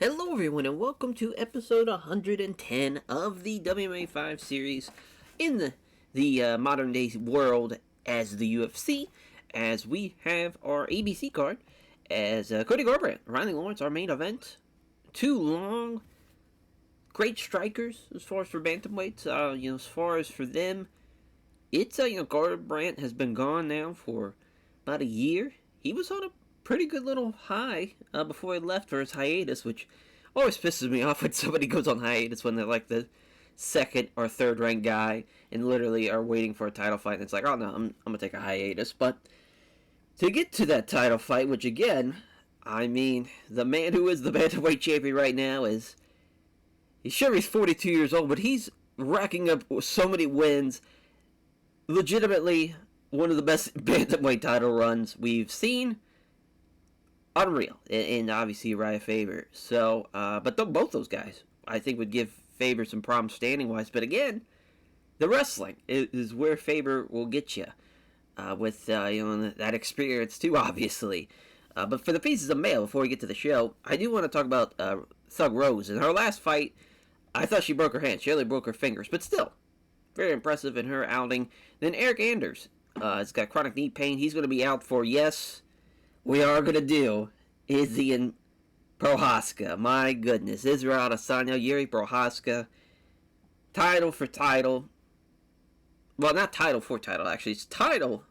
Hello everyone and welcome to episode 110 of the WMMA 5 series in the modern day world as the UFC, as we have our ABC card as Cody Garbrandt, Riley Lawrence, our main event. Two long, great strikers as far as for bantamweights. As far as for them, it's Garbrandt has been gone now for about a year. He was on a pretty good little high before he left for his hiatus, which always pisses me off when somebody goes on hiatus when they're like the second or third ranked guy and literally are waiting for a title fight. And it's like, oh no, I'm gonna take a hiatus. But to get to that title fight, which again, I mean, the man who is the bantamweight champion right now he's 42 years old, but he's racking up so many wins. Legitimately one of the best bantamweight title runs we've seen. Unreal, and obviously Uriah Faber. So, but both those guys, I think, would give Faber some problems standing-wise. But again, the wrestling is where Faber will get you with that experience too, obviously. But for the pieces of mail, before we get to the show, I do want to talk about Thug Rose. In her last fight, I thought she broke her hand. She only broke her fingers, but still, very impressive in her outing. Then Eric Anders has got chronic knee pain. He's going to be out for, yes, we are going to do Izzy and Prochazka. My goodness. Israel Adesanya, Yuri Prochazka. Title for title. Well, not title for title, actually. It's title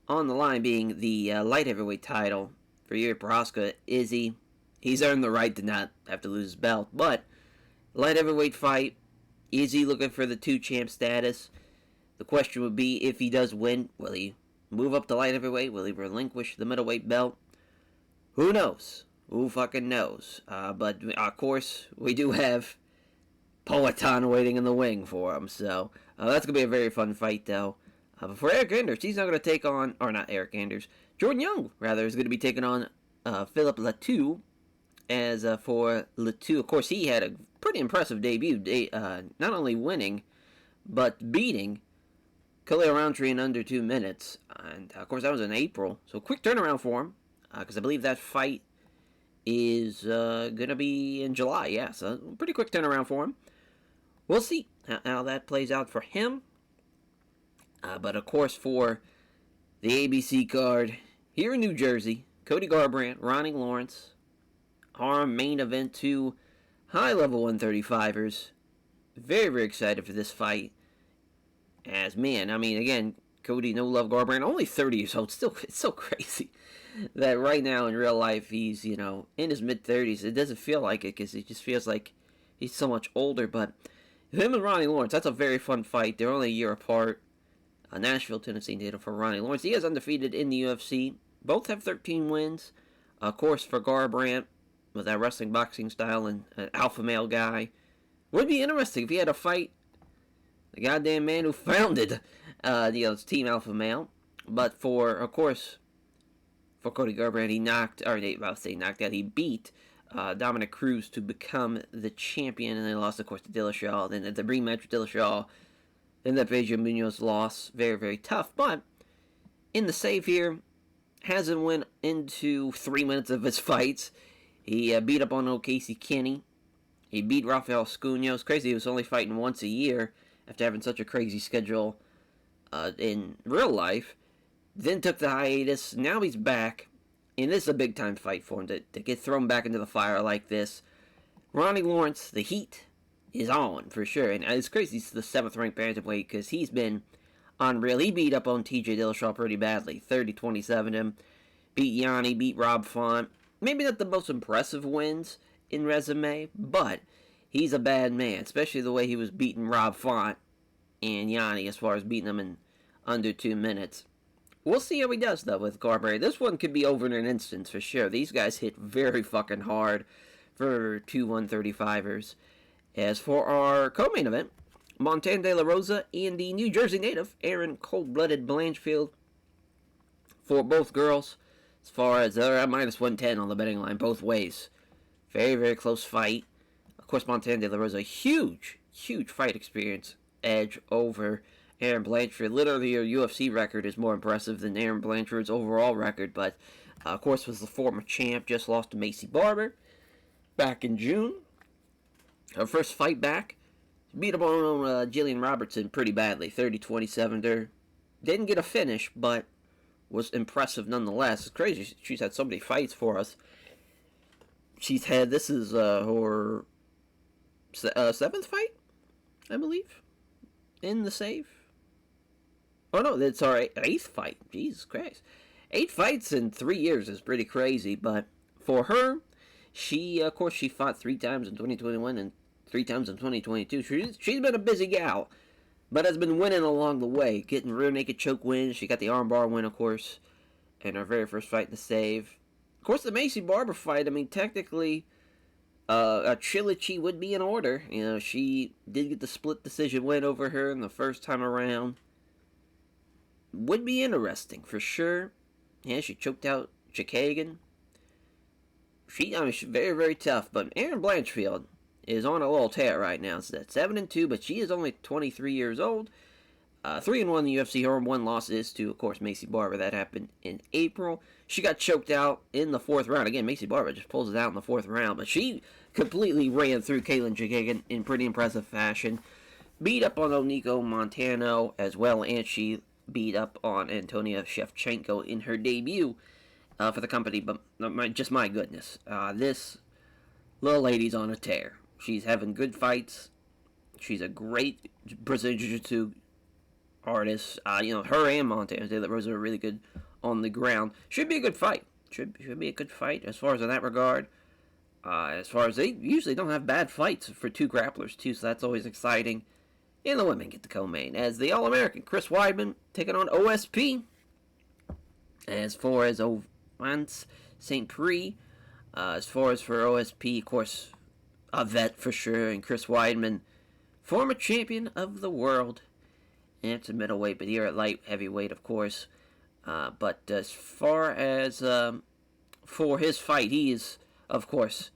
on the line being the light heavyweight title for Yuri Prochazka. Izzy, he's earned the right to not have to lose his belt. But, light heavyweight fight. Izzy looking for the two-champ status. The question would be, if he does win, will he move up to light heavyweight? Will he relinquish the middleweight belt? Who knows? Who fucking knows? But, of course, we do have Poatan waiting in the wing for him. So, that's going to be a very fun fight, though. But for Eric Anders, he's not going to take on, or not Eric Anders, Jordan Young, rather, is going to be taking on Philip Latou. As for Latou, of course, he had a pretty impressive debut. Not only winning, but beating Khalil Roundtree in under 2 minutes. And, of course, that was in April. So, quick turnaround for him. Because I believe that fight is going to be in July. Yeah, so pretty quick turnaround for him. We'll see how that plays out for him. But, of course, for the ABC card here in New Jersey, Cody Garbrandt, Ronnie Lawrence, our main event, two high-level 135ers. Very, very excited for this fight. As, man, I mean, again, Cody, no love Garbrandt, only 30 years old. Still, it's so crazy that right now in real life he's, in his mid-30s. It doesn't feel like it because it just feels like he's so much older. But him and Ronnie Lawrence, that's a very fun fight. They're only a year apart. Nashville, Tennessee native for Ronnie Lawrence. He is undefeated in the UFC. Both have 13 wins. Of course, for Garbrandt, with that wrestling boxing style and an alpha male guy. Would be interesting if he had to fight the goddamn man who founded Team Alpha Male. But of course, for Cody Garbrandt, he beat Dominic Cruz to become the champion, and they lost, of course, to Dillashaw. Then at the rematch with Dillashaw, then that Pedro Munoz loss, very, very tough. But in the save here, hasn't went into 3 minutes of his fights. He beat up on old Casey Kenny. He beat Rafael Escuño. It's crazy, he was only fighting once a year after having such a crazy schedule in real life. Then took the hiatus. Now he's back. And this is a big-time fight for him to get thrown back into the fire like this. Ronnie Lawrence, the heat is on, for sure. And it's crazy he's the 7th-ranked bantamweight because he's been unreal. He beat up on TJ Dillashaw pretty badly. 30-27 him. Beat Yanni, beat Rob Font. Maybe not the most impressive wins in resume, but he's a bad man, especially the way he was beating Rob Font and Yanni as far as beating them in under 2 minutes. We'll see how he does, though, with Garbrandt. This one could be over in an instant, for sure. These guys hit very fucking hard for two 135ers. As for our co-main event, Montana De La Rosa and the New Jersey native, Aaron Cold-Blooded Blanchfield. For both girls, as far as they're at minus 110 on the betting line, both ways. Very, very close fight. Of course, Montana De La Rosa, huge fight experience edge over Aaron Blanchfield. Literally, her UFC record is more impressive than Aaron Blanchfield's overall record, but of course was the former champ, just lost to Macy Barber. back in June. Her first fight back, beat up on Jillian Robertson pretty badly, 30-27. There didn't get a finish, but was impressive nonetheless. It's crazy. She's had so many fights for us. She's had, this is her seventh fight, I believe, in the save. Oh no, that's our eighth fight. Jesus Christ. 8 fights in 3 years is pretty crazy, but for her, she, of course, she fought 3 times in 2021 and 3 times in 2022. She's been a busy gal, but has been winning along the way, getting rear naked choke wins. She got the armbar win, of course, in her very first fight in the save. Of course, the Macy Barber fight, I mean, technically, a trilogy would be in order. You know, she did get the split decision win over her in the first time around. Would be interesting, for sure. Yeah, she choked out Chikagan. She's very, very tough, but Erin Blanchfield is on a little tear right now. It's at 7-2, but she is only 23 years old. 3-1 in the UFC. Her one loss is to, of course, Macy Barber. That happened in April. She got choked out in the 4th round. Again, Macy Barber just pulls it out in the 4th round, but she completely ran through Katlyn Chikagan in pretty impressive fashion. Beat up on Oniko Montano as well, and she beat up on Antonia Shevchenko in her debut for the company. But my goodness, this little lady's on a tear. She's having good fights. She's a great Brazilian Jiu-Jitsu artist. Her and Montana De La Rosa are really good on the ground. Should be a good fight. Should be a good fight as far as in that regard. As far as they usually don't have bad fights for 2 grapplers too, so that's always exciting. And the women get the co-main as the All-American Chris Weidman taking on OSP. As far as Ovance St. Prix, as far as for OSP, of course, a vet for sure, and Chris Weidman, former champion of the world. And it's a middleweight, but here at light heavyweight, of course. But as far as for his fight, he is, of course,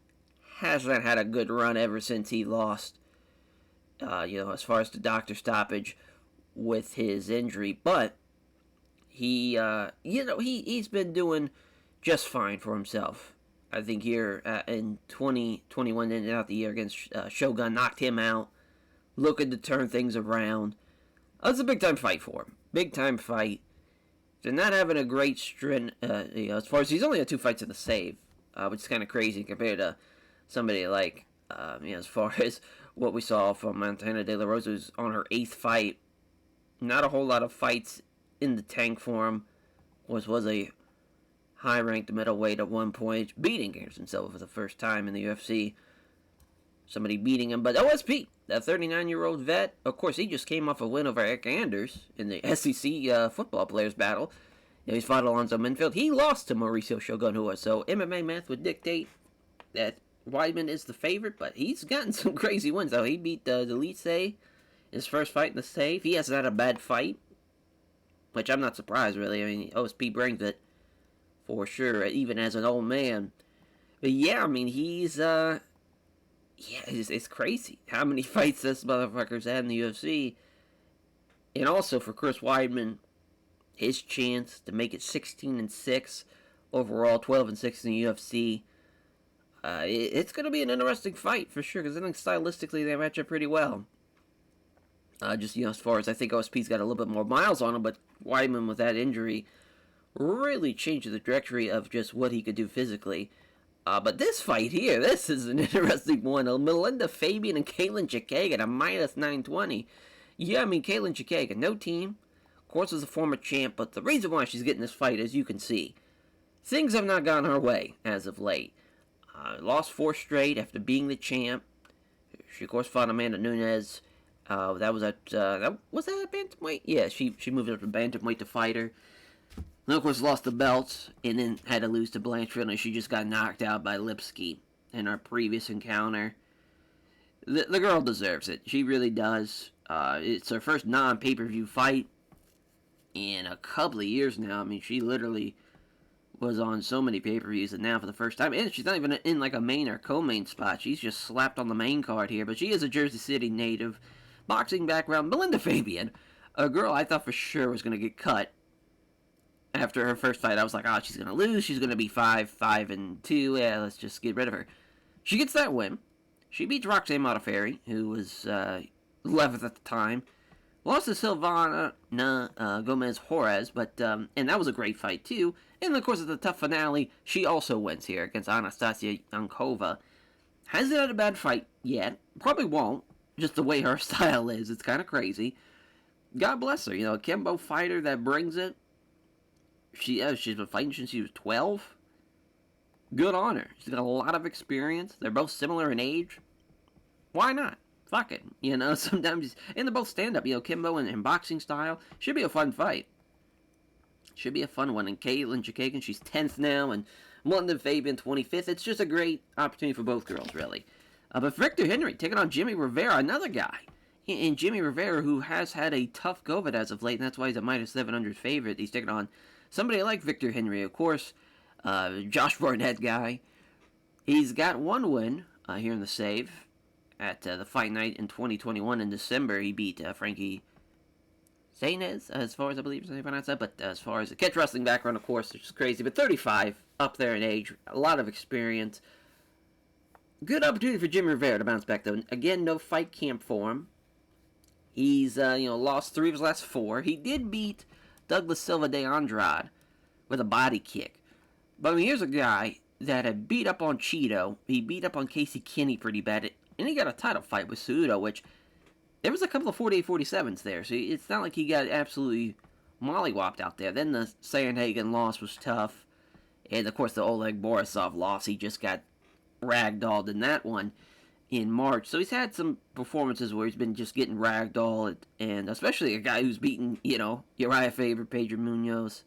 hasn't had a good run ever since he lost. As far as the doctor stoppage with his injury, but he, he's been doing just fine for himself. I think here in 2021, ended out the year against Shogun, knocked him out, looking to turn things around. That's a big time fight for him. Big time fight. They're not having a great string, as far as he's only had 2 fights in the save, which is kind of crazy compared to somebody like, as far as what we saw from Montana De La Rosa, who's on her 8th fight. Not a whole lot of fights in the tank for him. Was a high-ranked middleweight at one point, beating Anderson Silva for the first time in the UFC. Somebody beating him, but OSP, that 39-year-old vet, of course, he just came off a win over Eric Anders in the SEC football players battle. He's fought Alonzo Minfield. He lost to Mauricio Shogun Rua, so MMA math would dictate that Weidman is the favorite, but he's gotten some crazy wins, though. He beat Delise his first fight in the save. He hasn't had a bad fight, which I'm not surprised, really. I mean, OSP brings it for sure, even as an old man. But yeah, I mean, he's, it's crazy how many fights this motherfucker's had in the UFC. And also for Chris Weidman, his chance to make it 16-6 overall, 12-6 in the UFC. It's going to be an interesting fight for sure, because I think stylistically they match up pretty well. As far as I think OSP's got a little bit more miles on him, but Weidman with that injury really changed the trajectory of just what he could do physically. But this fight here, this is an interesting one. Melinda Fabian and Katlyn Chikagan, a minus 920. Yeah, I mean, Katlyn Chikagan, no team. Of course, is a former champ, but the reason why she's getting this fight, as you can see, things have not gone her way as of late. Lost 4 straight after being the champ. She, of course, fought Amanda Nunes. That was at, was that at bantamweight? Yeah, she moved up to bantamweight to fight her. Then, of course, lost the belts, and then had to lose to Blanchfield, and she just got knocked out by Lipsky in our previous encounter. The girl deserves it. She really does. It's her first non-pay-per-view fight in a couple of years now. I mean, she literally was on so many pay-per-views, and now for the first time, and she's not even in like a main or co-main spot. She's just slapped on the main card here, but she is a Jersey City native. Boxing background, Melinda Fabian, a girl I thought for sure was going to get cut after her first fight. I was like, she's going to lose. She's going to be 5-2. Yeah, let's just get rid of her. She gets that win. She beats Roxanne Modafferi, who was 11th at the time. Lost to Silvana Gomez Juarez, but and that was a great fight too. And of course, at the tough finale, she also wins here against Anastasia Yankova. Hasn't had a bad fight yet. Probably won't. Just the way her style is, it's kind of crazy. God bless her. You know, a Kimbo fighter that brings it. She's been fighting since she was 12. Good on her. She's got a lot of experience. They're both similar in age. Why not? Fuck it. You know, sometimes... And they're both stand-up. You know, Kimbo and boxing style. Should be a fun fight. Should be a fun one. And Caitlin Chikagan, she's 10th now. And London Fabian, 25th. It's just a great opportunity for both girls, really. But Victor Henry taking on Jimmy Rivera, another guy. And Jimmy Rivera, who has had a tough go of it as of late, and that's why he's a minus 700 favorite. He's taking on somebody like Victor Henry, of course. Josh Barnett guy. He's got one win here in the save at the fight night in 2021 in December. He beat Frankie Zainez, as far as I believe is how you pronounce that. But as far as the catch wrestling background, of course, it's just crazy. But 35, up there in age, a lot of experience. Good opportunity for Jimmy Rivera to bounce back, though. Again, no fight camp for him. He's, lost 3 of his last 4. He did beat Douglas Silva de Andrade with a body kick. But I mean, here's a guy that had beat up on Cheeto. He beat up on Casey Kinney pretty bad. And he got a title fight with Cejudo, which there was a couple of 48-47s there. So it's not like he got absolutely mollywopped out there. Then the Sandhagen loss was tough. And, of course, the Oleg Borisov loss. He just got ragdolled in that one in March. So he's had some performances where he's been just getting ragdolled. And especially a guy who's beaten, Uriah Faber, Pedro Munoz,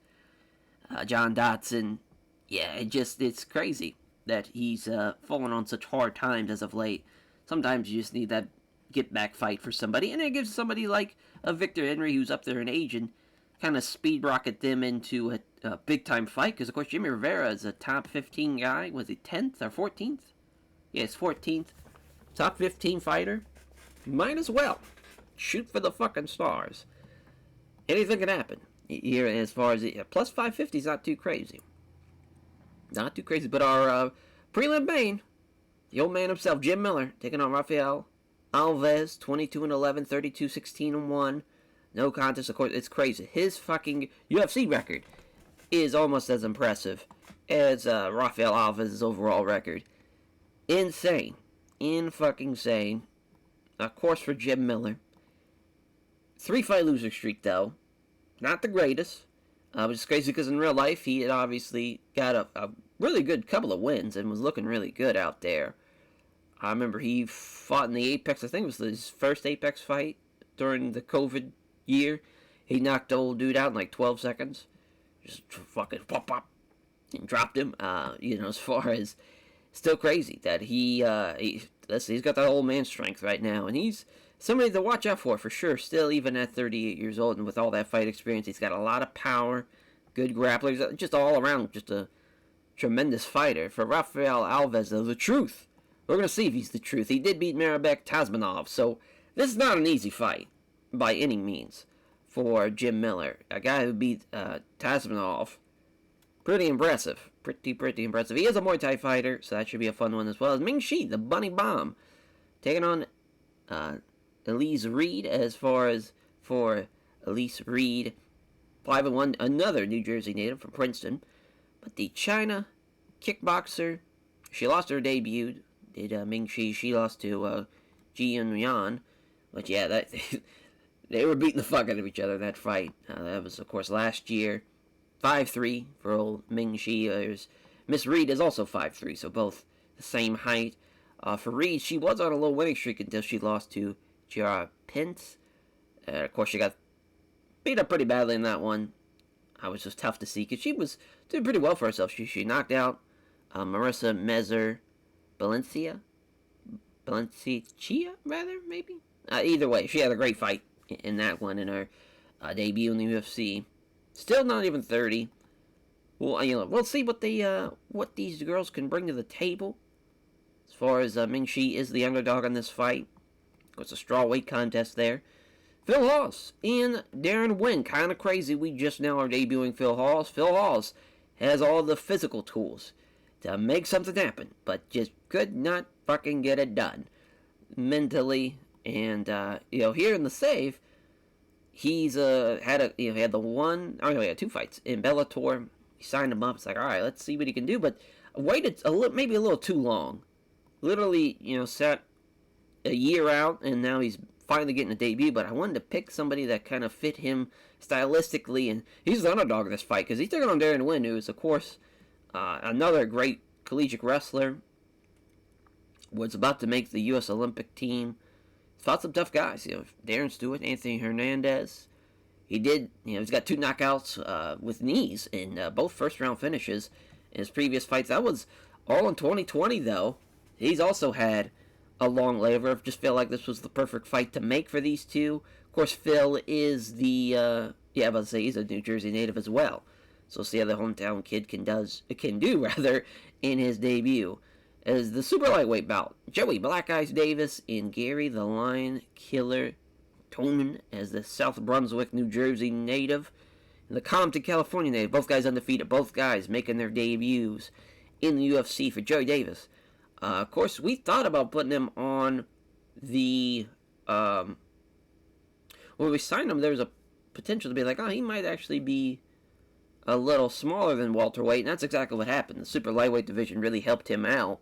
John Dotson. Yeah, it's crazy that he's fallen on such hard times as of late. Sometimes you just need that get-back fight for somebody, and it gives somebody like a Victor Henry who's up there in age and kind of speed rocket them into a big-time fight, because, of course, Jimmy Rivera is a top 15 guy. Was he 10th or 14th? Yeah, it's 14th. Top 15 fighter. Might as well shoot for the fucking stars. Anything can happen here as far as... plus 550 is not too crazy. Not too crazy, but our prelim main, the old man himself, Jim Miller, taking on Rafael Alves, 22-11, 32-16-1. No contest, of course, it's crazy. His fucking UFC record is almost as impressive as Rafael Alves' overall record. Insane. In-fucking-sane. Of course, for Jim Miller. 3-fight loser streak, though. Not the greatest. Which is crazy because in real life, he had obviously got a really good couple of wins and was looking really good out there. I remember he fought in the Apex, I think it was his first Apex fight during the COVID year. He knocked the old dude out in like 12 seconds. Just fucking pop, pop, and dropped him. As far as, still crazy that he's got that old man strength right now. And he's somebody to watch out for sure. Still, even at 38 years old and with all that fight experience, he's got a lot of power, good grapplers, just all around, just a tremendous fighter. For Rafael Alves, though, the truth. We're going to see if he's the truth. He did beat Marabek Tasmanov, so this is not an easy fight by any means for Jim Miller. A guy who beat Tasmanov. Pretty impressive. Pretty impressive. He is a Muay Thai fighter, so that should be a fun one as well. As Ming Shi, the Bunny Bomb, taking on Elise Reed. As far as for Elise Reed, 5-1, another New Jersey native from Princeton. But the China kickboxer, she lost her debut. Did Ming Shi? She lost to Ji Yan. But yeah, that they were beating the fuck out of each other in that fight. That was, of course, last year. 5'3" for old Ming Shi. Miss Reed is also 5'3", so both the same height. For Reed, she was on a low winning streak until she lost to Giara Pence. Of course, she got beat up pretty badly in that one. It was just tough to see because she was doing pretty well for herself. She knocked out Marissa Mezer Valencia, rather, maybe? Either way, she had a great fight in that one in her debut in the UFC. Still not even 30. Well, we'll see what these girls can bring to the table. As far as Ming Shi is the underdog in this fight. It's a strawweight contest there. Phil Hawes and Darren Wynn. Kind of crazy we just now are debuting Phil Hawes. Phil Hawes has all the physical tools. to make something happen, but just could not fucking get it done mentally. And here in the save, he's had he had two fights in Bellator. He signed him up. It's like, all right, let's see what he can do. But waited maybe a little too long. Literally, sat a year out, and now he's finally getting a debut. But I wanted to pick somebody that kind of fit him stylistically, and he's the underdog of this fight because he took it on Darren Wynn, who is, of course, another great collegiate wrestler. Was about to make the U.S. Olympic team. Fought some tough guys, Darren Stewart, Anthony Hernandez. He did, he's got 2 knockouts with knees in both first-round finishes in his previous fights. That was all in 2020, though. He's also had a long layover. I just feel like this was the perfect fight to make for these two. Of course, Phil is he's a New Jersey native as well. So see how the hometown kid can do in his debut. As the super lightweight bout, Joey Black Eyes Davis and Gary the Lion Killer Toman as the South Brunswick, New Jersey native and the Compton, California native. Both guys undefeated. Both guys making their debuts in the UFC. For Joey Davis, of course, we thought about putting him on the when we signed him. There was a potential to be like, he might actually be a little smaller than welterweight, and that's exactly what happened. The super lightweight division really helped him out.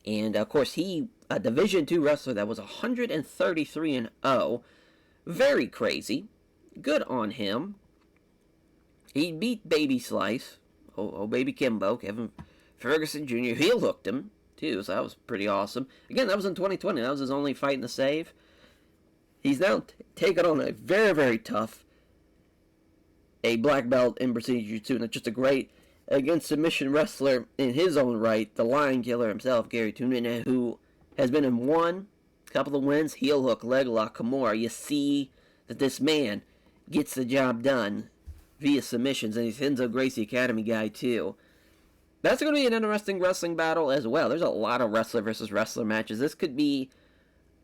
And, of course, he, a Division II wrestler that was 133-0. Very crazy. Good on him. He beat Baby Slice. Baby Kimbo. Kevin Ferguson Jr. Heel hooked him, too, so that was pretty awesome. Again, that was in 2020. That was his only fight in the save. He's now taken on a very, very tough black belt in Brazilian Jiu-Jitsu, and it's just a great against submission wrestler in his own right, the Lion Killer himself, Gary Tunin, who has been in a couple of wins, heel hook, leg lock, Kimura. You see that this man gets the job done via submissions, and he's Henzo Gracie Academy guy too. That's going to be an interesting wrestling battle as well. There's a lot of wrestler versus wrestler matches. This could be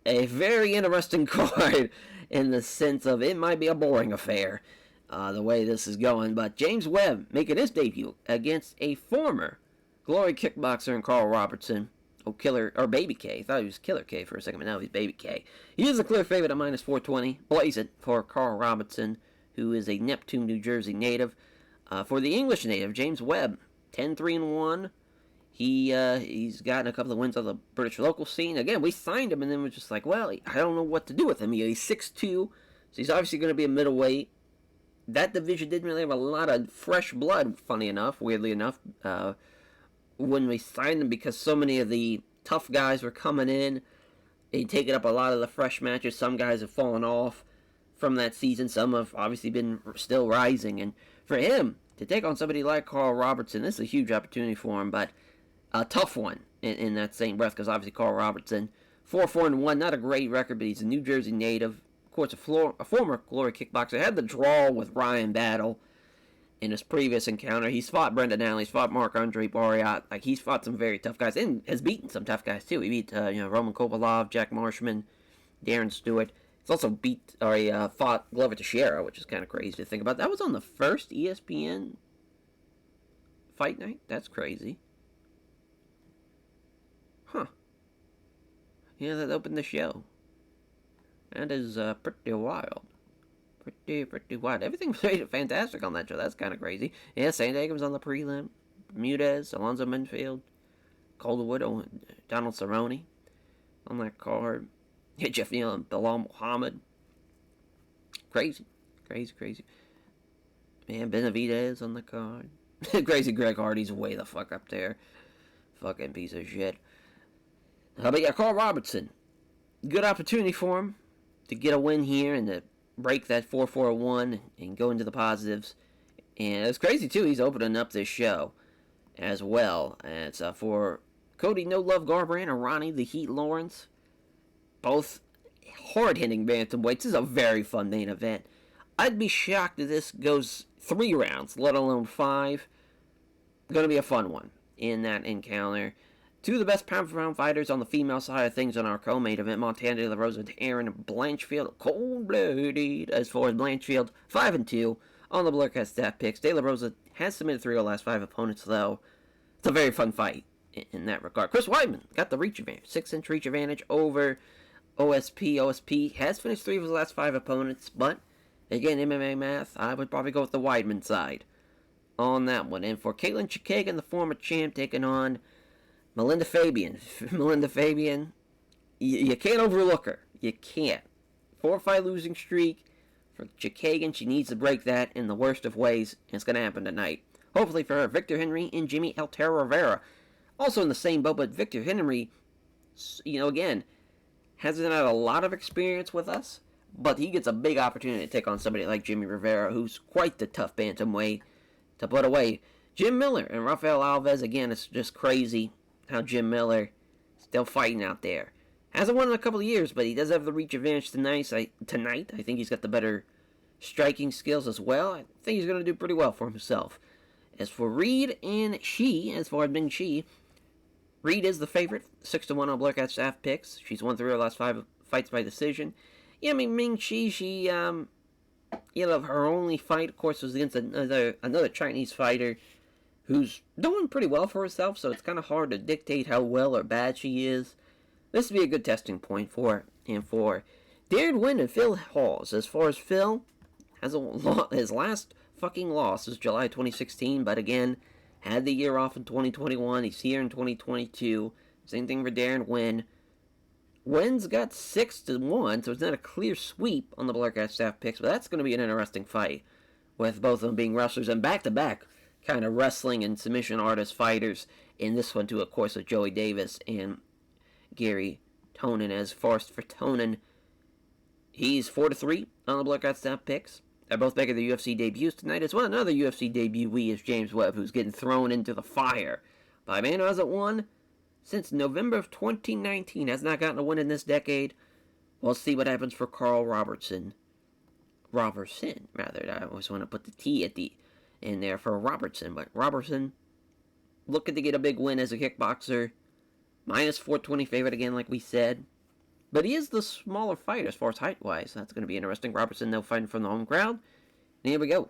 a very interesting card in the sense of it might be a boring affair. The way this is going, but James Webb making his debut against a former Glory kickboxer in Carl Robertson. Baby K. I thought he was Killer K for a second, but now he's Baby K. He is a clear favorite at -420. Blaze it for Carl Robertson, who is a Neptune, New Jersey native. For the English native, James Webb, 10-3-1. He's gotten a couple of wins on the British local scene. Again, we signed him, and then we're just like, well, I don't know what to do with him. He's 6'2", so he's obviously going to be a middleweight. That division didn't really have a lot of fresh blood, weirdly enough, when we signed him, because so many of the tough guys were coming in. They'd taken up a lot of the fresh matches. Some guys have fallen off from that season. Some have obviously been still rising. And for him to take on somebody like Carl Robertson, this is a huge opportunity for him, but a tough one in that same breath, because obviously Carl Robertson, 4-4-1, not a great record, but he's a New Jersey native. Of course, a former Glory kickboxer. Had the draw with Ryan Battle in his previous encounter. He's fought Brendan Allen. He's fought Marc-Andre Barriat. He's fought some very tough guys, and has beaten some tough guys too. He beat Roman Kopylov, Jack Marshman, Darren Stewart. He's also fought Glover Teixeira, which is kind of crazy to think about. That was on the first ESPN fight night? That's crazy. Huh. Yeah, that opened the show. That is pretty wild. Pretty wild. Everything's fantastic on that show. That's kind of crazy. Yeah, Sandhagen's on the prelim. Bermudez, Alonzo Minfield, Calderwood, Donald Cerrone on that card. Yeah, Jeff Neal and Bilal Muhammad. Crazy. Man, Benavidez on the card. Crazy Greg Hardy's way the fuck up there. Fucking piece of shit. But yeah, Carl Robertson. Good opportunity for him to get a win here and to break that 4-4-1 and go into the positives. And it's crazy, too. He's opening up this show as well. And it's for Cody No Love Garbrandt and Ronnie the Heat Lawrence. Both hard-hitting bantamweights. This is a very fun main event. I'd be shocked if this goes 3 rounds, let alone 5. Going to be a fun one in that encounter. 2 of the best pound-for-pound fighters on the female side of things on our co-main event. Montana De La Rosa and Aaron Blanchfield. Cold-blooded. As far as Blanchfield, 5-2 on the Blurcast stat picks. De La Rosa has submitted 3 of the last 5 opponents, though. It's a very fun fight. in that regard. Chris Weidman got the reach advantage, 6-inch reach advantage over OSP. OSP has finished 3 of his last 5 opponents, but again, MMA math, I would probably go with the Weidman side on that one. And for Caitlin Chikagan, the former champ, taking on Melinda Fabian. Melinda Fabian, you can't overlook her. You can't. 4-5 losing streak for Chikagan. She needs to break that in the worst of ways, and it's going to happen tonight. Hopefully for her, Victor Henry and Jimmy Altero Rivera. Also in the same boat, but Victor Henry, again, hasn't had a lot of experience with us, but he gets a big opportunity to take on somebody like Jimmy Rivera, who's quite the tough bantamweight to put away. Jim Miller and Rafael Alves, again, it's just crazy how Jim Miller still fighting out there. Hasn't won in a couple of years, but he does have the reach advantage tonight. I think he's got the better striking skills as well. I think he's going to do pretty well for himself. As for Reed and Shi, as far as Ming Shi, Reed is the favorite, 6-1 on Black Hat Staff picks. She's won 3 of her last 5 fights by decision. Yeah, I mean, Ming Shi, she, her only fight, of course, was against another Chinese fighter who's doing pretty well for herself, so it's kind of hard to dictate how well or bad she is. This would be a good testing point for Darren Wynn and Phil Hawes. As far as Phil, his last fucking loss is July 2016, but again, had the year off in 2021. He's here in 2022. Same thing for Darren Wynn. Wynn's got 6-1, so it's not a clear sweep on the Black Hat Staff picks, but that's going to be an interesting fight, with both of them being wrestlers and back-to-back kind of wrestling and submission artist fighters. In this one, too, of course, with Joey Davis and Gary Tonin. As far as for Tonin, he's 4-3 on the Black Hat Staff picks. They're both making the UFC debuts tonight as well. Another UFC debutee is James Webb, who's getting thrown into the fire by a man who hasn't won since November of 2019. Has not gotten a win in this decade. We'll see what happens for Carl Robertson. I always want to put the T in there for Robertson. But Robertson looking to get a big win as a kickboxer. Minus 420 favorite again, like we said. But he is the smaller fighter as far as height-wise. That's going to be interesting. Robertson, no fighting from the home crowd. And here we go.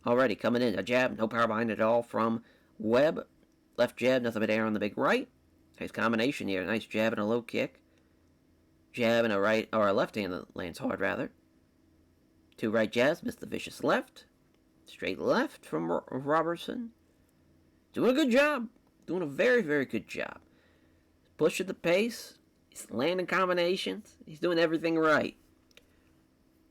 Already coming in. A jab, no power behind it at all from Webb. Left jab, nothing but air on the big right. Nice combination here. Nice jab and a low kick. Jab and a right, or a left hand that lands hard, rather. 2 right jabs, missed the vicious left. Straight left from Robertson. Doing a good job. Doing a very, very good job. Pushing the pace. He's landing combinations. He's doing everything right.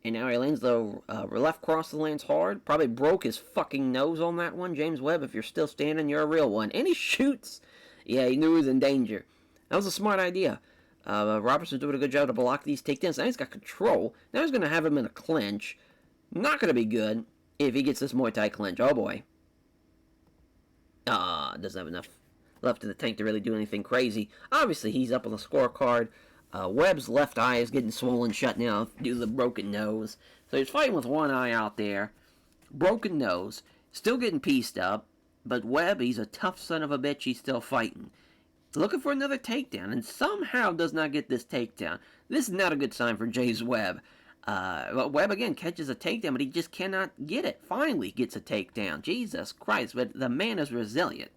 And now he lands the left cross that lands hard. Probably broke his fucking nose on that one. James Webb, if you're still standing, you're a real one. And he shoots. Yeah, he knew he was in danger. That was a smart idea. Robertson's doing a good job to block these takedowns. Now he's got control. Now he's going to have him in a clinch. Not going to be good if he gets this Muay Thai clinch. Oh, boy. Doesn't have enough left in the tank to really do anything crazy. Obviously, he's up on the scorecard. Webb's left eye is getting swollen shut now due to the broken nose. So he's fighting with one eye out there. Broken nose. Still getting pieced up. But Webb, he's a tough son of a bitch. He's still fighting. Looking for another takedown. And somehow does not get this takedown. This is not a good sign for James Webb. Webb, again, catches a takedown, but he just cannot get it. Finally gets a takedown. Jesus Christ. But the man is resilient.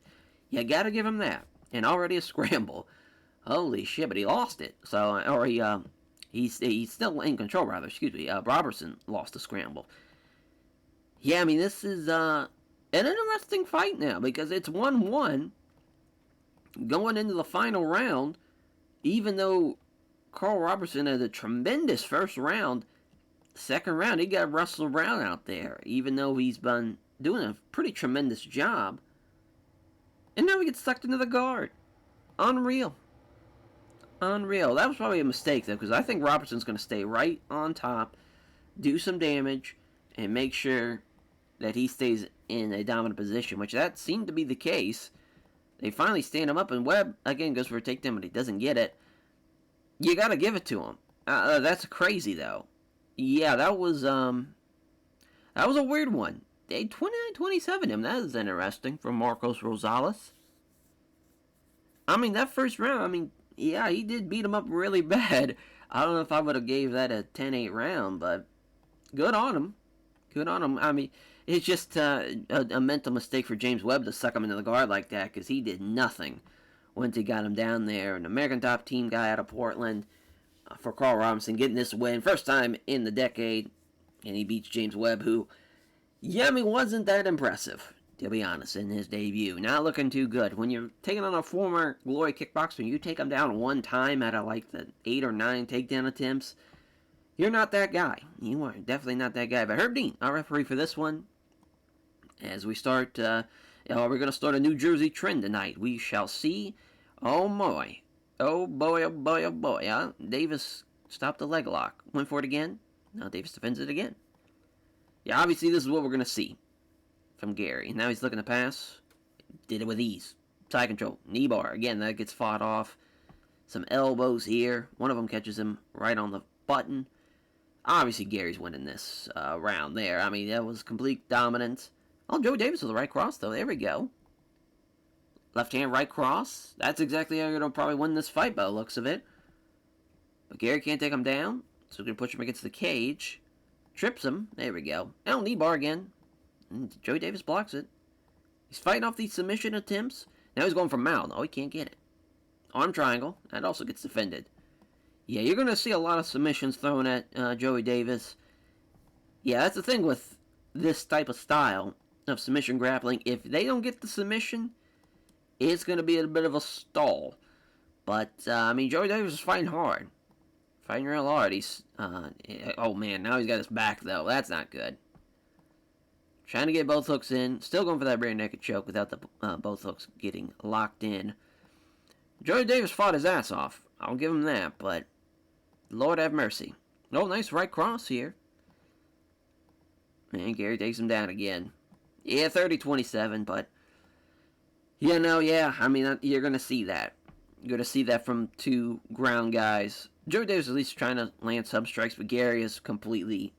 You gotta give him that. And already a scramble. Holy shit, but he lost it. He's still in control, rather. Excuse me. Robertson lost the scramble. Yeah, I mean, this is an interesting fight now, because it's 1-1 going into the final round. Even though Carl Robertson had a tremendous first round, second round, he got wrestled around out there. Even though he's been doing a pretty tremendous job. And now he gets sucked into the guard. Unreal. That was probably a mistake, though, because I think Robertson's going to stay right on top, do some damage, and make sure that he stays in a dominant position, which that seemed to be the case. They finally stand him up, and Webb, again, goes for a takedown, but he doesn't get it. You got to give it to him. That's crazy, though. Yeah, that was a weird one. They 29-27 him. That is interesting from Marcos Rosales. I mean, that first round, yeah, he did beat him up really bad. I don't know if I would have gave that a 10-8 round, but good on him. I mean, it's just a mental mistake for James Webb to suck him into the guard like that, because he did nothing once he got him down there. An American Top Team guy out of Portland for Carl Robinson, getting this win. First time in the decade, and he beats James Webb, who, wasn't that impressive, to be honest, in his debut. Not looking too good. When you're taking on a former Glory kickboxer, you take him down one time out of like the 8 or 9 takedown attempts, you're not that guy. You are definitely not that guy. But Herb Dean, our referee for this one, as we start, we're going to start a New Jersey trend tonight. We shall see. Oh, boy. Oh, boy, oh, boy, oh, boy. Davis stopped the leg lock. Went for it again. Now Davis defends it again. Yeah, obviously this is what we're going to see from Gary. Now he's looking to pass. Did it with ease. Side control. Knee bar. Again, that gets fought off. Some elbows here. One of them catches him right on the button. Obviously, Gary's winning this round there. I mean, that was complete dominance. Oh, Joey Davis with the right cross, though. There we go. Left hand, right cross. That's exactly how you're going to probably win this fight by the looks of it. But Gary can't take him down, so we're going to push him against the cage. Trips him. There we go. Now, knee bar again. And Joey Davis blocks it. He's fighting off these submission attempts. Now he's going for mount. Oh, he can't get it. Arm triangle. That also gets defended. Yeah, you're going to see a lot of submissions thrown at Joey Davis. Yeah, that's the thing with this type of style of submission grappling. If they don't get the submission, it's going to be a bit of a stall. But, Joey Davis is fighting hard. Fighting real hard. He's, oh man, now he's got his back, though. That's not good. Trying to get both hooks in. Still going for that rear naked choke without the both hooks getting locked in. Joey Davis fought his ass off. I'll give him that, but Lord have mercy. Oh, nice right cross here. And Gary takes him down again. Yeah, 30-27, but you're going to see that. You're going to see that from two ground guys. Joey Davis is at least trying to land some strikes, but Gary is completely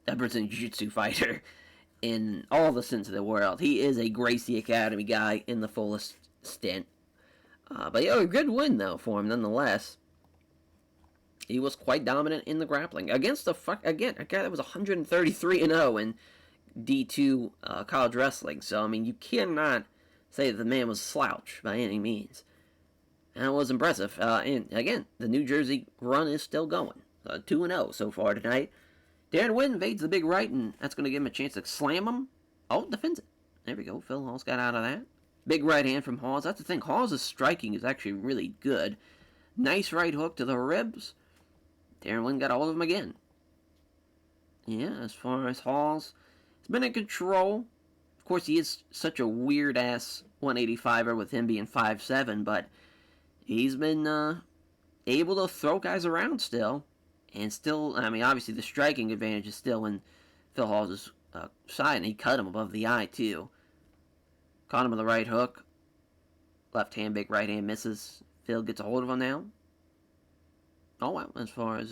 a Brazilian Jiu-Jitsu fighter in all the sense of the world. He is a Gracie Academy guy in the fullest stint. But a good win, though, for him, nonetheless. He was quite dominant in the grappling. Against a guy that was 133-0 in D2 college wrestling. So, you cannot say that the man was a slouch by any means. And it was impressive. And, again, the New Jersey run is still going. 2-0 so far tonight. Darren Wynn evades the big right, and that's going to give him a chance to slam him. Oh, defends it. There we go. Phil Hawes got out of that. Big right hand from Hawes. That's the thing. Hawes' striking is actually really good. Nice right hook to the ribs. Darren Wynn got all of them again. Yeah, as far as Hawes, he's been in control. Of course, he is such a weird-ass 185er with him being 5'7", but he's been able to throw guys around still. And still, obviously the striking advantage is still in Phil Hawes' side, and he cut him above the eye, too. Caught him with the right hook. Left hand, big right hand misses. Phil gets a hold of him now. Oh, well, as far as,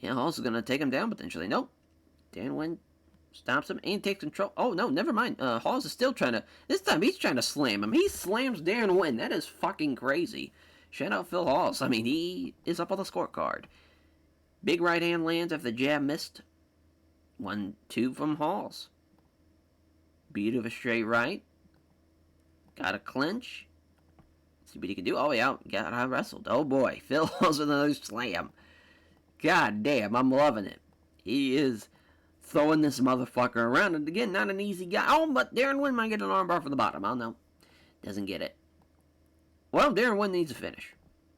Hawes is going to take him down potentially. Nope. Dan Wynn stops him and takes control. Oh, no, never mind. Hawes is still trying to, this time he's trying to slam him. He slams Darren Wynn. That is fucking crazy. Shout out Phil Hawes. He is up on the scorecard. Big right hand lands after the jab missed. 1-2 from Hawes. Beat of a straight right. Got a clinch. See what he can do. Oh, yeah. Got out wrestled. Oh, boy. Phil Hawes with another slam. God damn. I'm loving it. He is throwing this motherfucker around. And again, not an easy guy. Oh, but Darren Wynn might get an armbar from the bottom. Oh, no. Doesn't get it. Well, Darren Wynn needs a finish.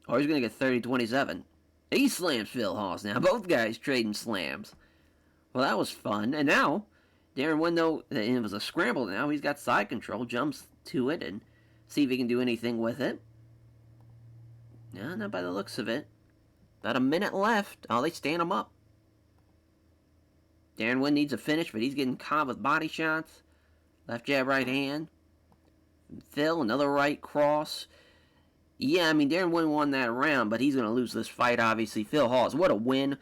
Or he's going to get 30-27. He slams Phil Hawes now. Both guys trading slams. Well, that was fun. And now, Darren Wynn, though, it was a scramble now. He's got side control. Jumps to it and see if he can do anything with it. No, not by the looks of it. About a minute left. Oh, they stand him up. Darren Wynn needs a finish, but he's getting caught with body shots. Left jab, right hand. Phil, another right cross. Yeah, Darren Wynn won that round, but he's going to lose this fight, obviously. Phil Hawes, what a win.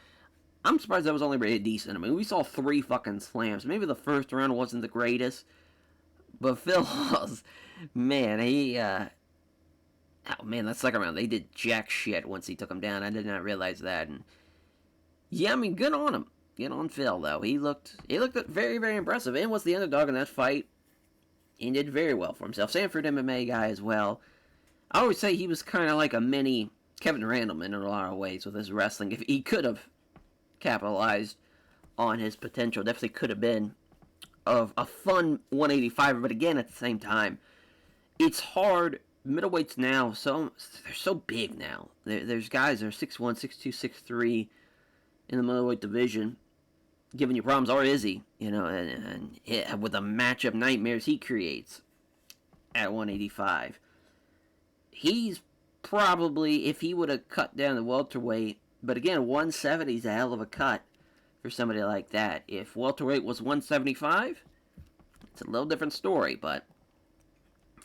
I'm surprised that was only rated decent. We saw 3 fucking slams. Maybe the first round wasn't the greatest. But Phil Hawes, man, that second round, they did jack shit once he took him down. I did not realize that. And yeah, good on him. Good on Phil, though. He looked very, very impressive and was the underdog in that fight. He did very well for himself. Sanford MMA guy as well. I always say he was kind of like a mini Kevin Randleman in a lot of ways with his wrestling. If he could have capitalized on his potential, definitely could have been of a fun 185. But again, at the same time, it's hard. Middleweights now, they're so big now. There's guys that are 6'1", 6'2", 6'3", in the middleweight division, giving you problems. Or is he? And with the matchup nightmares he creates at 185. He's probably, if he would have cut down the welterweight, but again, 170 is a hell of a cut for somebody like that. If welterweight was 175, it's a little different story, but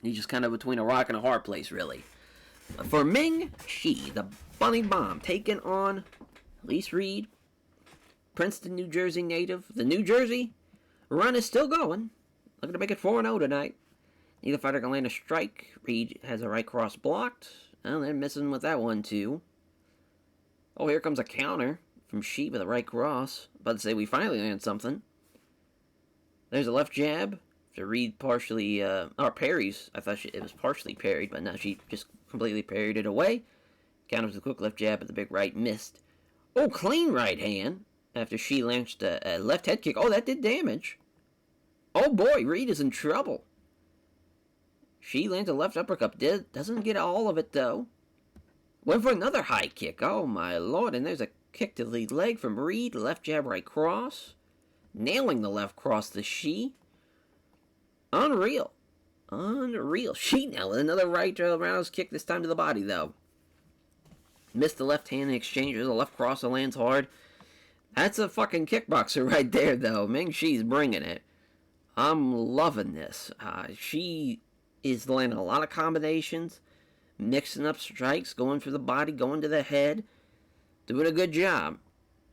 he's just kind of between a rock and a hard place, really. For Ming Shi, the Bunny Bomb, taking on Elise Reed, Princeton, New Jersey native. The New Jersey run is still going. Looking to make it 4-0 tonight. Neither fighter can land a strike. Reed has a right cross blocked. Well, they're missing with that one, too. Oh, here comes a counter from Shi with a right cross. About to say we finally land something. There's a left jab. After Reed partially, or parries. I thought it was partially parried, but no, she just completely parried it away. Counters with a quick left jab, but the big right missed. Oh, clean right hand. After Shi launched a left head kick. Oh, that did damage. Oh boy, Reed is in trouble. Shi lands a left uppercut. Doesn't get all of it, though. Went for another high kick. Oh, my lord. And there's a kick to the leg from Reed. Left jab, right cross. Nailing the left cross to Shi. Unreal. Shi now with another right roundhouse kick, this time to the body, though. Missed the left hand in exchange. There's a left cross that lands hard. That's a fucking kickboxer right there, though. Ming Shi's bringing it. I'm loving this. She is landing a lot of combinations, mixing up strikes, going for the body, going to the head, doing a good job.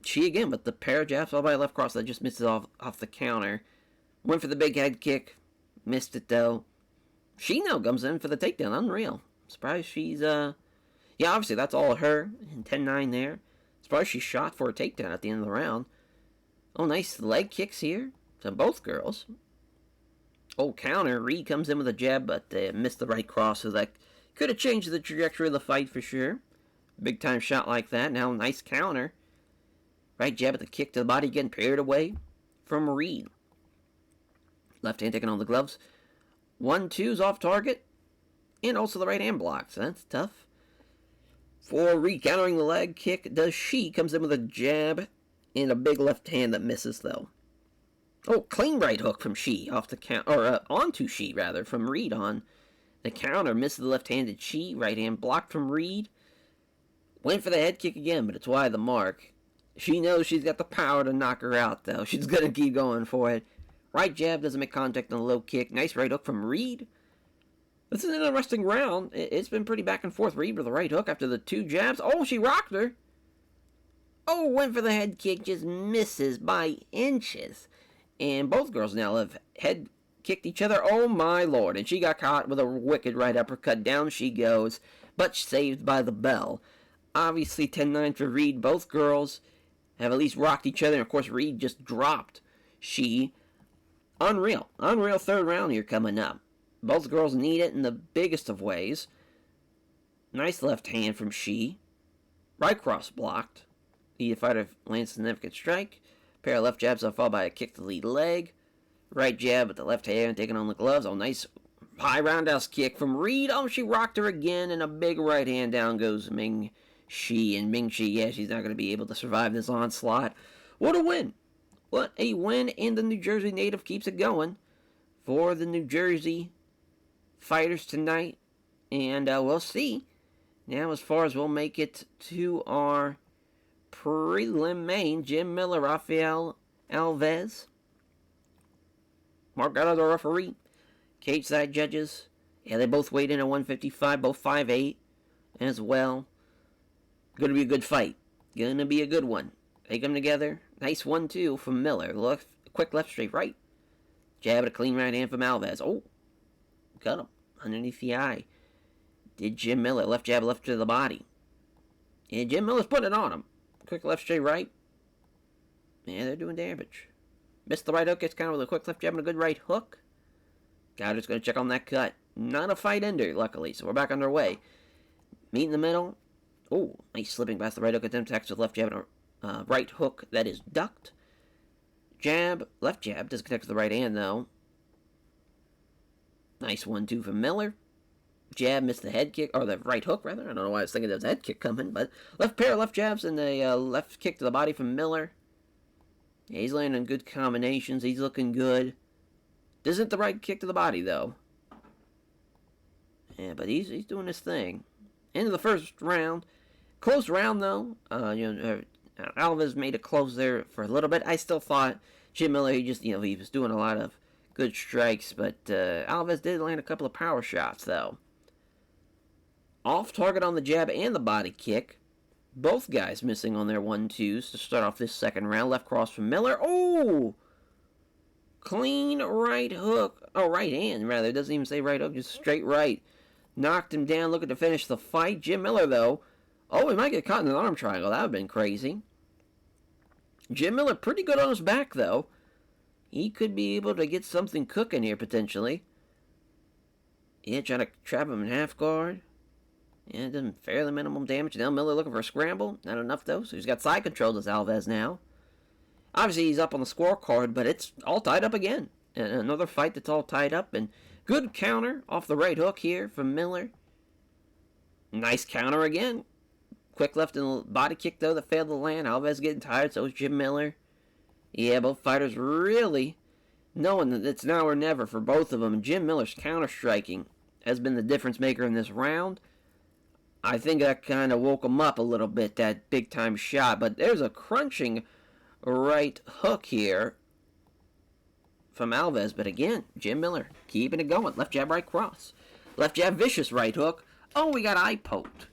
She again with the pair of jabs, followed by a left cross that just misses off the counter. Went for the big head kick, missed it though. She now comes in for the takedown. Unreal. Surprised she's yeah, obviously that's all her. 10-9 there. Surprised she shot for a takedown at the end of the round. Oh, nice leg kicks here to both girls. Oh, counter. Reed comes in with a jab, but missed the right cross, so that could have changed the trajectory of the fight for sure. Big time shot like that. Now, nice counter. Right jab at the kick to the body, getting parried away from Reed. Left hand taking on the gloves. 1-2's off target. And also the right hand block, so that's tough. For Reed, countering the leg kick, does Shi comes in with a jab and a big left hand that misses, though. Oh, clean right hook from Shi off the count, or onto Shi rather, from Reed on the counter. Misses the left-handed Shi. Right hand blocked from Reed. Went for the head kick again, but it's wide the mark. She knows she's got the power to knock her out, though. She's gonna keep going for it. Right jab doesn't make contact on the low kick. Nice right hook from Reed. This is an interesting round. It's been pretty back and forth. Reed with the right hook after the two jabs. Oh, she rocked her. Oh, went for the head kick, just misses by inches. And both girls now have head kicked each other. Oh, my lord. And she got caught with a wicked right uppercut. Down she goes, but saved by the bell. Obviously, 10-9 for Reed. Both girls have at least rocked each other. And, of course, Reed just dropped Shi. Unreal. Unreal third round here coming up. Both girls need it in the biggest of ways. Nice left hand from Shi. Right cross blocked. Either fighter lands a significant strike. Pair of left jabs followed by a kick to the lead leg. Right jab with the left hand taking on the gloves. Oh, nice high roundhouse kick from Reed. Oh, she rocked her again. And a big right hand down goes Ming Shi. And Ming Shi, yeah, she's not going to be able to survive this onslaught. What a win. What a win. And the New Jersey native keeps it going for the New Jersey fighters tonight. And we'll see. Now, as far as we'll make it to our prelim main, Jim Miller, Rafael Alves, Mark Gatto, the referee, cage side judges. Yeah, they both weighed in at 155, both 5'8", as well. Going to be a good fight. Going to be a good one. Take them together. Nice 1-2 from Miller. Quick left, straight right. Jab at a clean right hand from Alves. Oh, got him underneath the eye. Did Jim Miller. Left jab, left to the body. Yeah, Jim Miller's putting it on him. Quick left, straight right. Yeah, they're doing damage. Missed the right hook. Gets countered with a quick left jab and a good right hook. Guy's going to check on that cut. Not a fight ender, luckily, so we're back underway. Meet in the middle. Oh, nice slipping past the right hook attempt. Attacks with left jab and a right hook that is ducked. Jab, left jab. Doesn't connect with the right hand, though. Nice 1-2 from Miller. Jab, missed the head kick, or the right hook, rather. I don't know why I was thinking there was a head kick coming, but left pair of left jabs and a left kick to the body from Miller. Yeah, he's landing good combinations. He's looking good. Isn't the right kick to the body, though. Yeah, but he's doing his thing. End of the first round. Close round, though. Alves made it close there for a little bit. I still thought Jim Miller, he was doing a lot of good strikes, but Alves did land a couple of power shots, though. Off target on the jab and the body kick. Both guys missing on their 1-2s to start off this second round. Left cross from Miller. Oh! Clean right hook. Oh, right hand, rather. It doesn't even say right hook, just straight right. Knocked him down, looking to finish the fight. Jim Miller, though. Oh, he might get caught in an arm triangle. That would have been crazy. Jim Miller pretty good on his back, though. He could be able to get something cooking here, potentially. Yeah, trying to trap him in half guard. Yeah, doing fairly minimum damage. Now Miller looking for a scramble. Not enough, though, so he's got side control as Alves now. Obviously, he's up on the scorecard, but it's all tied up again. And another fight that's all tied up. And good counter off the right hook here from Miller. Nice counter again. Quick left and body kick, though, that failed to land. Alves getting tired, so is Jim Miller. Yeah, both fighters really knowing that it's now or never for both of them. And Jim Miller's counter-striking has been the difference maker in this round. I think that kind of woke him up a little bit, that big-time shot. But there's a crunching right hook here from Alves. But again, Jim Miller keeping it going. Left jab, right cross. Left jab, vicious right hook. Oh, we got eye poked.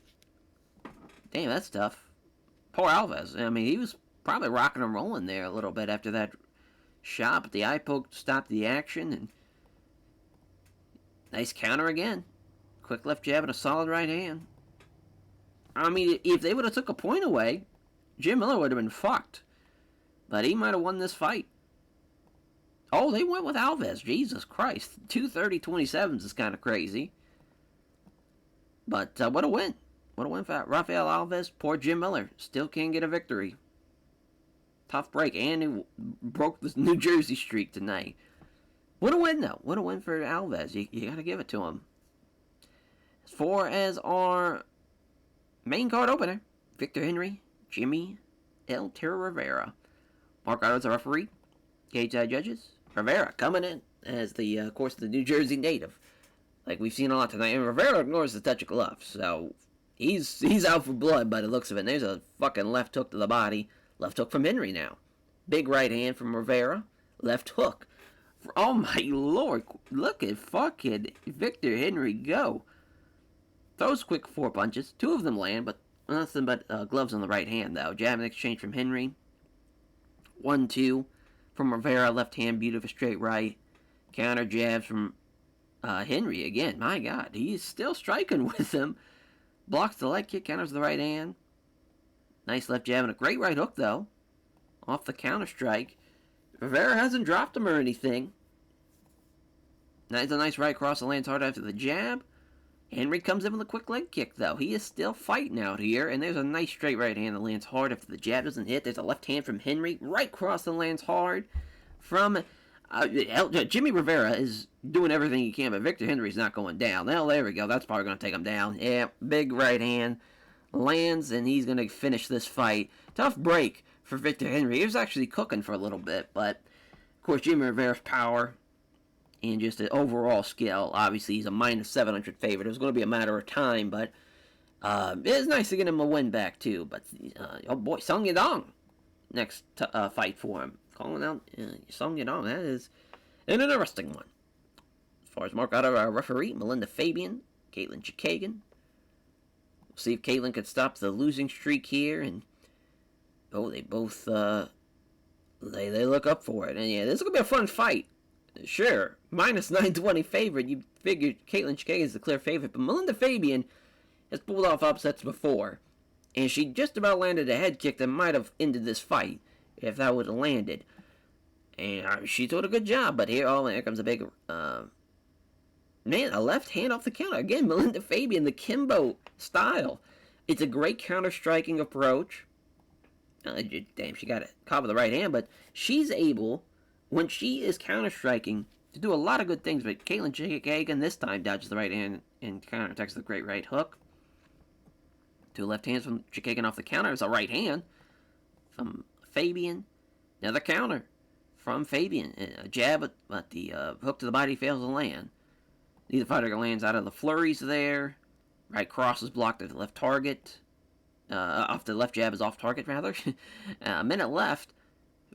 Damn, that's tough. Poor Alves. I mean, he was probably rocking and rolling there a little bit after that shot. But the eye poke stopped the action. And nice counter again. Quick left jab and a solid right hand. I mean, if they would have took a point away, Jim Miller would have been fucked. But he might have won this fight. Oh, they went with Alves. Jesus Christ. 230-27 is kind of crazy. But what a win. What a win for Rafael Alves. Poor Jim Miller. Still can't get a victory. Tough break. And he broke the New Jersey streak tonight. What a win, though. What a win for Alves. You got to give it to him. As far as our main card opener, Victor Henry, Jimmy El Tiro Rivera. Mark Otto's the referee. Cage side judges. Rivera coming in as the, of course, the New Jersey native. Like we've seen a lot tonight. And Rivera ignores the touch of glove. So he's out for blood by the looks of it. And there's a fucking left hook to the body. Left hook from Henry now. Big right hand from Rivera. Left hook. Oh my lord. Look at fucking Victor Henry go. Throws quick 4 punches. 2 of them land, but nothing but gloves on the right hand, though. Jab and exchange from Henry. 1-2 from Rivera. Left hand, beautiful straight right. Counter jabs from Henry again. My God, he's still striking with him. Blocks the leg kick, counters the right hand. Nice left jab and a great right hook, though. Off the counter strike. Rivera hasn't dropped him or anything. That's a nice right cross that lands hard after the jab. Henry comes in with a quick leg kick, though. He is still fighting out here. And there's a nice straight right hand that lands hard after the jab doesn't hit. There's a left hand from Henry. Right cross that lands hard from Jimmy Rivera is doing everything he can, but Victor Henry's not going down. Now, there we go. That's probably going to take him down. Yeah, big right hand lands, and he's going to finish this fight. Tough break for Victor Henry. He was actually cooking for a little bit, but, of course, Jimmy Rivera's power and just an overall skill. Obviously, he's a minus 700 favorite. It was going to be a matter of time, but it's nice to get him a win back, too. But, oh boy, Song Yadong, next fight for him. Calling out Song Yadong. That is an interesting one. As far as Mark Otto, our referee, Melinda Fabian, Caitlin Chikagan. We'll see if Caitlin can stop the losing streak here. And, oh, they both, they look up for it. And, yeah, this is going to be a fun fight. Sure, minus 920 favorite. You figure Caitlin Chikagan is the clear favorite, but Melinda Fabian has pulled off upsets before, and she just about landed a head kick that might have ended this fight if that would have landed. And she did a good job, but here comes a big Man, a left hand off the counter. Again, Melinda Fabian, the Kimbo style. It's a great counter-striking approach. Damn, she got it caught with the right hand, but she's able, when she is counter-striking, to do a lot of good things. But Caitlin Chikagan this time dodges the right hand and counterattacks the great right hook. Two left hands from Chikagan off the counter. It's a right hand from Fabian. Now the counter from Fabian. A jab, but the hook to the body fails to land. Neither fighter lands out of the flurries there. Right cross is blocked at the left target. Off the left jab is off target, rather. A minute left.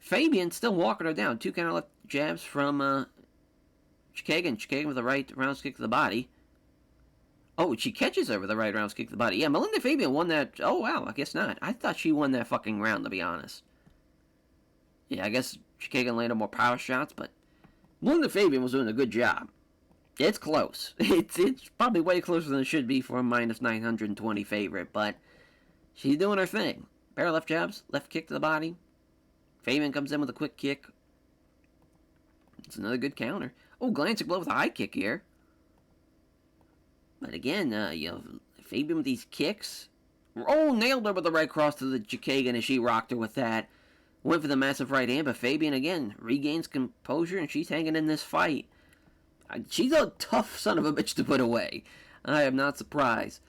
Fabian still walking her down. Two counter left jabs from Chikagan. Chikagan with a right roundhouse kick to the body. Oh, she catches her with a right roundhouse kick to the body. Yeah, Melinda Fabian won that. Oh, wow, I guess not. I thought she won that fucking round, to be honest. Yeah, I guess Chikagan landed more power shots, but Melinda Fabian was doing a good job. It's close. It's probably way closer than it should be for a minus 920 favorite, but she's doing her thing. Pair of left jabs, left kick to the body. Fabian comes in with a quick kick. It's another good counter. Oh, glancing blow with a high kick here. But again, Fabian with these kicks. Oh, nailed her with the right cross to the Chikagan as she rocked her with that. Went for the massive right hand, but Fabian again regains composure and she's hanging in this fight. She's a tough son of a bitch to put away. I am not surprised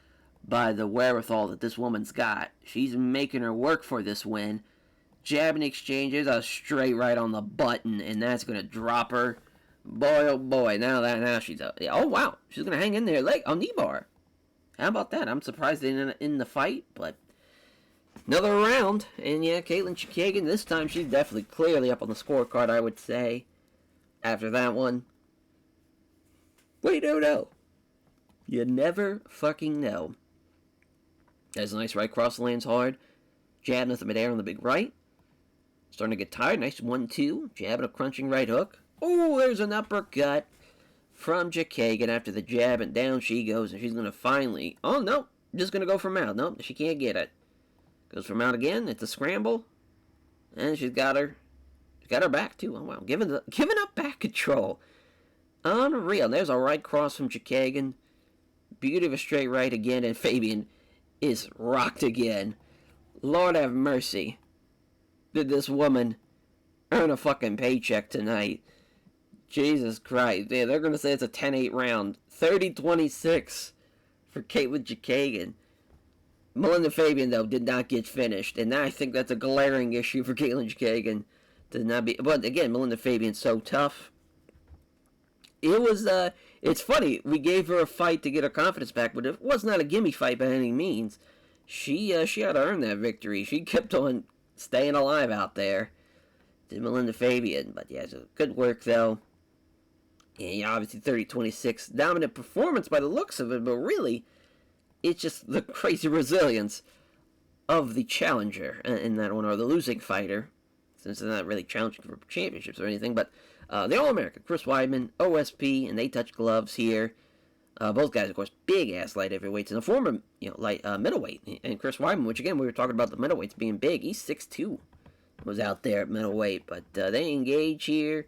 by the wherewithal that this woman's got. She's making her work for this win. Jabbing exchanges, a straight right on the button, and that's going to drop her. Boy, oh boy, now she's up. Oh, wow, she's going to hang in there, on knee bar. How about that? I'm surprised they didn't in the fight, but another round. And yeah, Caitlin Chikagan, this time she's definitely clearly up on the scorecard, I would say, after that one. We don't know. You never fucking know. That's a nice right cross, lands hard. Jab nothing midair on the big right. Starting to get tired. Nice 1-2. Jab and a crunching right hook. Oh, there's an uppercut from Chikagan after the jab, and down she goes, and she's going to finally... Oh, no. Just going to go for mount. Nope, she can't get it. Goes for mount again. It's a scramble. And she's got her back, too. Oh, wow. Giving up back control. Unreal. There's a right cross from Chikagan. Beauty of a straight right again, and Fabian is rocked again. Lord have mercy. Did this woman earn a fucking paycheck tonight? Jesus Christ. Yeah, they're going to say it's a 10-8 round. 30-26 for Caitlin Chikagan. Melinda Fabian, though, did not get finished. And I think that's a glaring issue for Caitlin Chikagan. Did not be... But again, Melinda Fabian's so tough. It was, it's funny, we gave her a fight to get her confidence back, but it was not a gimme fight by any means. She had to earn that victory. She kept on staying alive out there. Did Melinda Fabian, but yeah, so good work, though. Yeah, obviously 30-26, dominant performance by the looks of it, but really, it's just the crazy resilience of the challenger in that one, or the losing fighter, since they're not really challenging for championships or anything, but the All-American, Chris Weidman, OSP, and they touch gloves here. Both guys, of course, big-ass light heavyweights, and a former, light middleweight. And Chris Weidman, which, again, we were talking about the middleweights being big. He's 6'2", was out there at middleweight. But they engage here.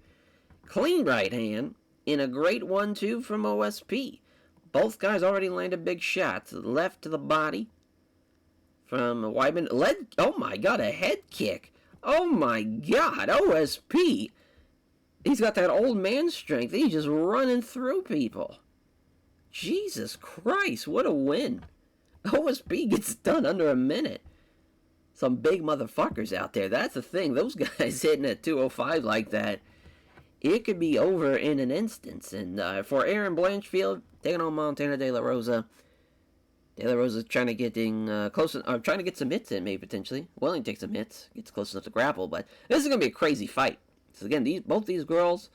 Clean right hand in a great 1-2 from OSP. Both guys already landed big shots. Left to the body from Weidman. Oh, my God, a head kick. Oh, my God, OSP. He's got that old man strength. He's just running through people. Jesus Christ, what a win. OSP gets done under a minute. Some big motherfuckers out there. That's the thing. Those guys hitting at 205 like that, it could be over in an instance. And for Aaron Blanchfield, taking on Montana De La Rosa. De La Rosa's trying to get trying to get some hits in, maybe potentially. Willing to take some hits. Gets close enough to grapple. But this is going to be a crazy fight. So again, both these girls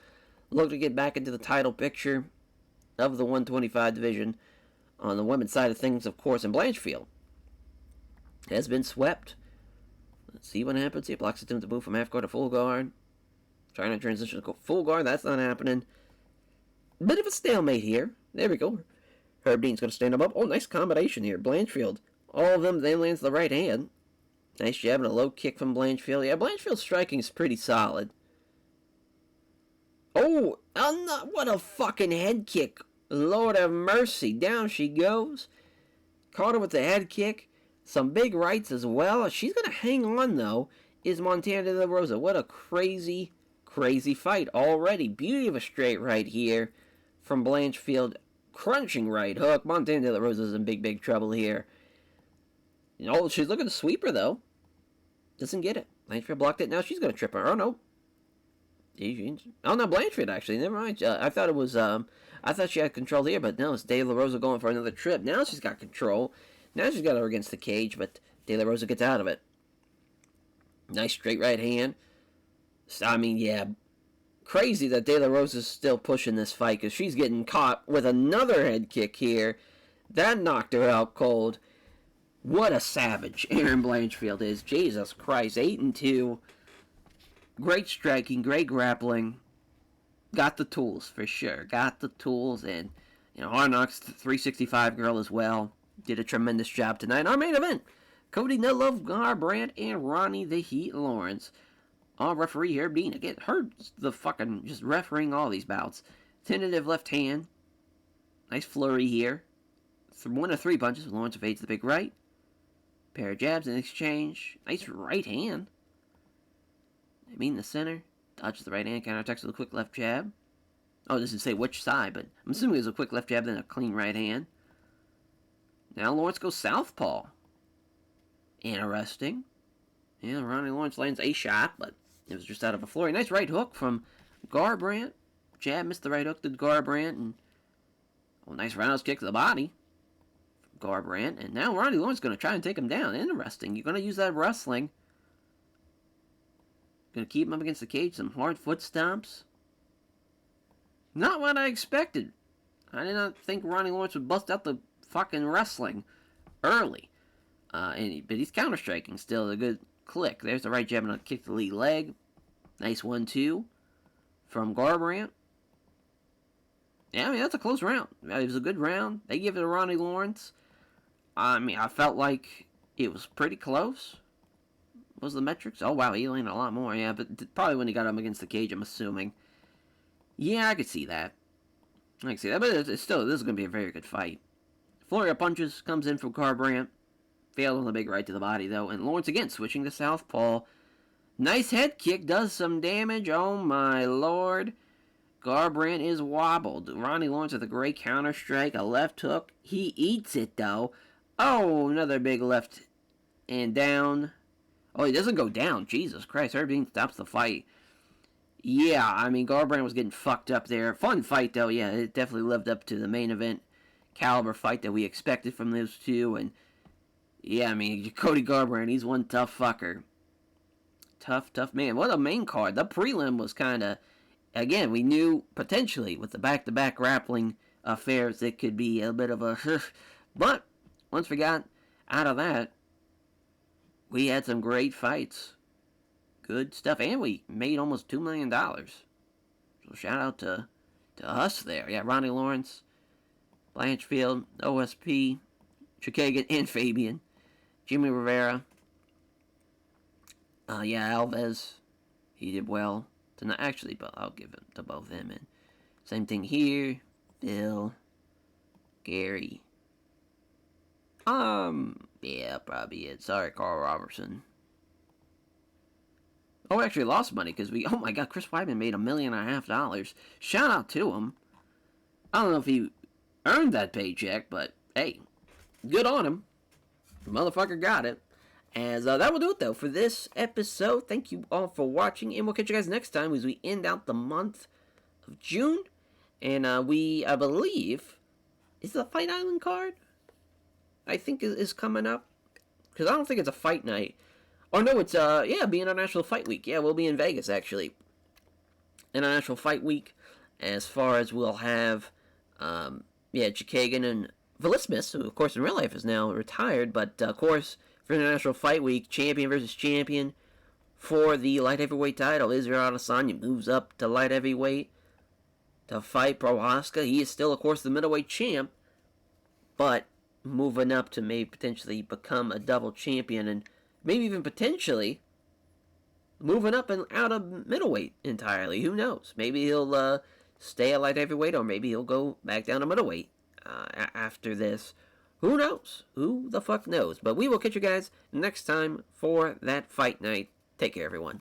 look to get back into the title picture of the 125 division. On the women's side of things, of course, and Blanchfield has been swept. Let's see what happens. He blocks attempt to move from half guard to full guard. Trying to transition to full guard. That's not happening. Bit of a stalemate here. There we go. Herb Dean's going to stand him up. Oh, nice combination here. Blanchfield. All of them, they lands the right hand. Nice jab and a low kick from Blanchfield. Yeah, Blanchfield's striking is pretty solid. Oh, what a fucking head kick Lord have mercy. Down she goes. Caught her with the head kick. Some big rights as well. She's going to hang on, though, is Montana De La Rosa. What a crazy, crazy fight already. Beauty of a straight right here from Blanchfield. Crunching right hook. Montana De La Rosa's in big, big trouble here. She's looking to sweep her, though. Doesn't get it. Blanchfield blocked it. Now she's going to trip her. Oh, no. Oh, no, Blanchfield, actually. Never mind. I thought it was, I thought she had control here, but no, it's De La Rosa going for another trip. Now she's got control. Now she's got her against the cage, but De La Rosa gets out of it. Nice straight right hand. I mean, yeah, crazy that De La Rosa's still pushing this fight because she's getting caught with another head kick here. That knocked her out cold. What a savage Erin Blanchfield is. Jesus Christ, 8-2. Great striking, great grappling. Got the tools for sure. Got the tools, and Hard Knocks 365 girl as well. Did a tremendous job tonight. Our main event, Cody Nudlove, Garbrandt, and Ronnie the Heat Lawrence. Our referee here, Dean, again, heard the fucking just refereeing all these bouts. Tentative left hand. Nice flurry here. 1 of 3 punches. Lawrence evades the big right. Pair of jabs in exchange. Nice right hand. I mean the center. Dodges the right hand. Counterattacks with a quick left jab. Oh, it doesn't say which side, but I'm assuming it was a quick left jab, then a clean right hand. Now Lawrence goes southpaw. Interesting. Yeah, Ronnie Lawrence lands a shot, but it was just out of a flurry. Nice right hook from Garbrandt. Jab missed the right hook to Garbrandt, and nice roundhouse kick to the body. Garbrandt, and now Ronnie Lawrence is going to try and take him down. Interesting. You're going to use that wrestling. Going to keep him up against the cage. Some hard foot stomps. Not what I expected. I did not think Ronnie Lawrence would bust out the fucking wrestling early. But he's counter-striking still. A good click. There's the right jab and a kick to the lead leg. Nice 1-2 from Garbrandt. Yeah, I mean, that's a close round. It was a good round. They give it to Ronnie Lawrence. I mean, I felt like it was pretty close. What was the metrics? Oh, wow, he landed a lot more. Yeah, but probably when he got him against the cage, I'm assuming. Yeah, I could see that. But it's still, this is going to be a very good fight. Flurry of punches comes in from Garbrandt. Failed on the big right to the body, though. And Lawrence again switching to southpaw. Nice head kick. Does some damage. Oh, my lord. Garbrandt is wobbled. Ronnie Lawrence with a great counter strike. A left hook. He eats it, though. Oh, another big left. And down. Oh, he doesn't go down. Jesus Christ. Herb stops the fight. Yeah, I mean, Garbrandt was getting fucked up there. Fun fight, though. Yeah, it definitely lived up to the main event caliber fight that we expected from those two. And yeah, I mean, Cody Garbrandt, he's one tough fucker. Tough man. What a main card. The prelim was kind of, again, we knew potentially with the back-to-back grappling affairs it could be a bit of a but once we got out of that, we had some great fights. Good stuff. And we made almost $2 million. So shout out to us there. Yeah, Ronnie Lawrence, Blanchfield, OSP, Chikagan, and Fabian. Jimmy Rivera. Alves. He did well tonight. Actually, but I'll give it to both him. And same thing here. Bill. Gary. Yeah, probably it. Sorry, Carl Robertson. Oh, actually lost money because oh my god, Chris Weidman made $1.5 million. Shout out to him. I don't know if he earned that paycheck, but hey, good on him. The motherfucker got it. As that will do it though for this episode. Thank you all for watching, and we'll catch you guys next time as we end out the month of June. And I believe, is the Fight Island card? I think is coming up, because I don't think it's a fight night. Oh no, it's be International Fight Week. Yeah, we'll be in Vegas actually. International Fight Week, as far as we'll have, Chikagan and Velismus, who of course in real life is now retired, but of course for International Fight Week, champion versus champion for the light heavyweight title. Israel Adesanya moves up to light heavyweight to fight Prohaska. He is still, of course, the middleweight champ, but moving up to maybe potentially become a double champion, and maybe even potentially moving up and out of middleweight entirely. Who knows? Maybe he'll stay a light heavyweight, or maybe he'll go back down to middleweight after this. Who knows? Who the fuck knows? But we will catch you guys next time for that fight night. Take care, everyone.